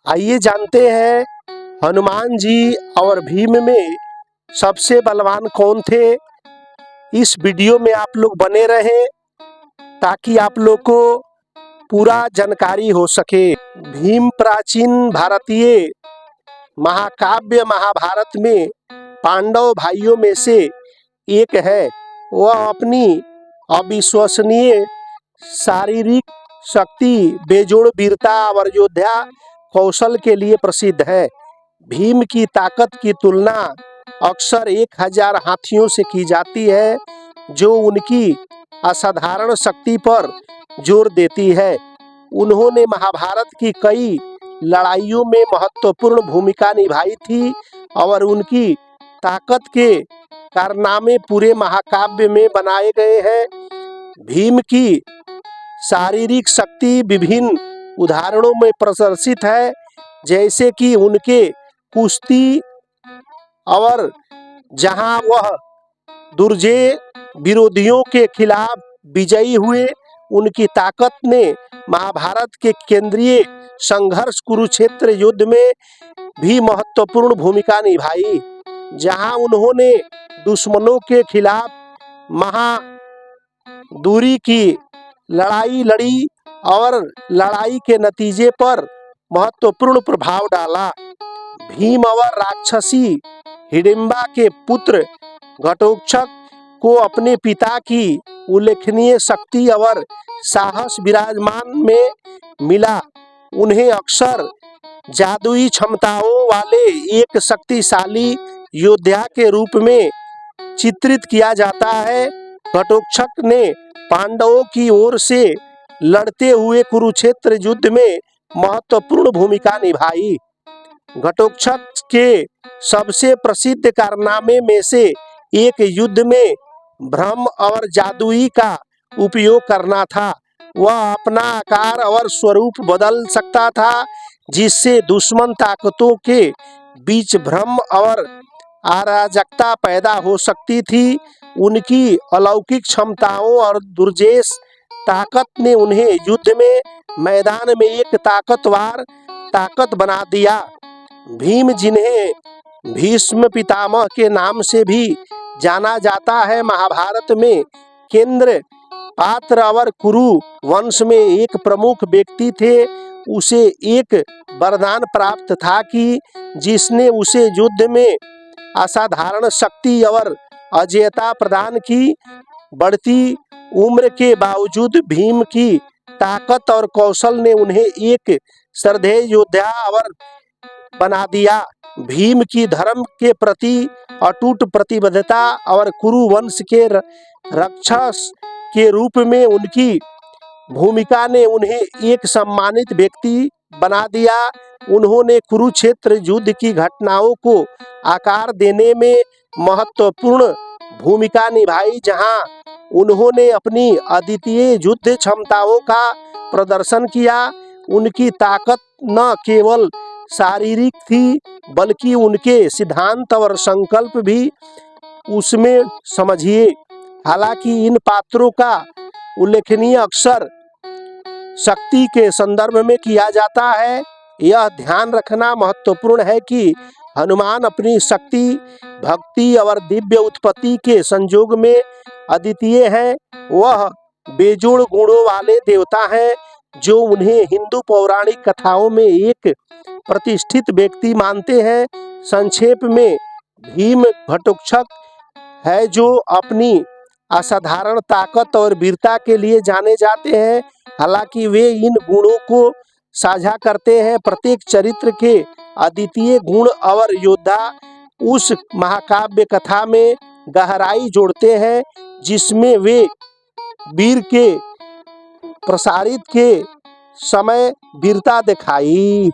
आइए जानते हैं हनुमान जी और भीम में सबसे बलवान कौन थे। इस वीडियो में आप लोग बने रहें ताकि आप लोग को पूरा जानकारी हो सके। भीम प्राचीन भारतीय महाकाव्य महाभारत में पांडव भाइयों में से एक है। वह अपनी अविश्वसनीय शारीरिक शक्ति, बेजोड़ वीरता और योद्धा कौशल के लिए प्रसिद्ध है। भीम की ताकत की तुलना अक्सर 1000 हाथियों से की जाती है, जो उनकी असाधारण शक्ति पर जोर देती है। उन्होंने महाभारत की कई लड़ाइयों में महत्वपूर्ण भूमिका निभाई थी और उनकी ताकत के कारनामे पूरे महाकाव्य में बनाए गए हैं। भीम की शारीरिक शक्ति विभिन्न उदाहरणों में प्रदर्शित है, जैसे कि उनके कुश्ती और जहां वह दुर्जय विरोधियों के खिलाफ विजयी हुए। उनकी ताकत ने महाभारत के केंद्रीय संघर्ष कुरुक्षेत्र युद्ध में भी महत्वपूर्ण भूमिका निभाई, जहां उन्होंने दुश्मनों के खिलाफ महादूरी की लड़ाई लड़ी और लड़ाई के नतीजे पर महत्वपूर्ण प्रभाव डाला। भीम और राक्षसी हिडिंबा के पुत्र घटोत्कच को अपने पिता की उल्लेखनीय शक्ति और साहस विराजमान में मिला। उन्हें अक्सर जादुई क्षमताओं वाले एक शक्तिशाली योद्धा के रूप में चित्रित किया जाता है। घटोत्कच ने पांडवों की ओर से लड़ते हुए कुरुक्षेत्र युद्ध में महत्वपूर्ण भूमिका निभाई। घटोत्कच के सबसे प्रसिद्ध कारनामे में से एक युद्ध में भ्रम और जादुई का उपयोग करना था। वह अपना आकार और स्वरूप बदल सकता था, जिससे दुश्मन ताकतों के बीच भ्रम और अराजकता पैदा हो सकती थी। उनकी अलौकिक क्षमताओं और दुर्जेश ताकत ने उन्हें युद्ध में मैदान में एक ताकतवर ताकत बना दिया। भीम, जिन्हें भीष्म पितामह के नाम से भी जाना जाता है, महाभारत में केंद्र पात्र और कुरु वंश में एक प्रमुख व्यक्ति थे। उसे एक वरदान प्राप्त था कि जिसने उसे युद्ध में असाधारण शक्ति और अजेयता प्रदान की। बढ़ती उम्र के बावजूद भीम की ताकत और कौशल ने उन्हें एक श्रद्धेय योद्धा और बना दिया। भीम की धर्म के प्रति अटूट प्रतिबद्धता और कुरु वंश के रक्षक के रूप में उनकी भूमिका ने उन्हें एक सम्मानित व्यक्ति बना दिया। उन्होंने कुरुक्षेत्र युद्ध की घटनाओं को आकार देने में महत्वपूर्ण भूमिका निभाई, जहां उन्होंने अपनी अद्वितीय युद्ध क्षमताओं का प्रदर्शन किया। उनकी ताकत न केवल शारीरिक थी, बल्कि उनके सिद्धांत और संकल्प भी उसमें समझिए। हालांकि इन पात्रों का उल्लेखनीय अक्सर शक्ति के संदर्भ में किया जाता है, यह ध्यान रखना महत्वपूर्ण है कि हनुमान अपनी शक्ति, भक्ति और दिव्य उत्पत्ति के संयोग में अद्वितीय हैं। वह बेजोड़ गुणों वाले देवता हैं, जो उन्हें हिंदू पौराणिक कथाओं में एक प्रतिष्ठित व्यक्ति मानते हैं। संक्षेप में, भीम घटोत्कच है जो अपनी असाधारण ताकत और वीरता के लिए जाने जाते हैं। हालांकि वे इन गुणों को साझा करते हैं, प्रत्येक चरित्र के अद्वितीय गुण और योद्धा उस महाकाव्य कथा में गहराई जोड़ते हैं जिसमें वे वीर के प्रसारित के समय वीरता दिखाई।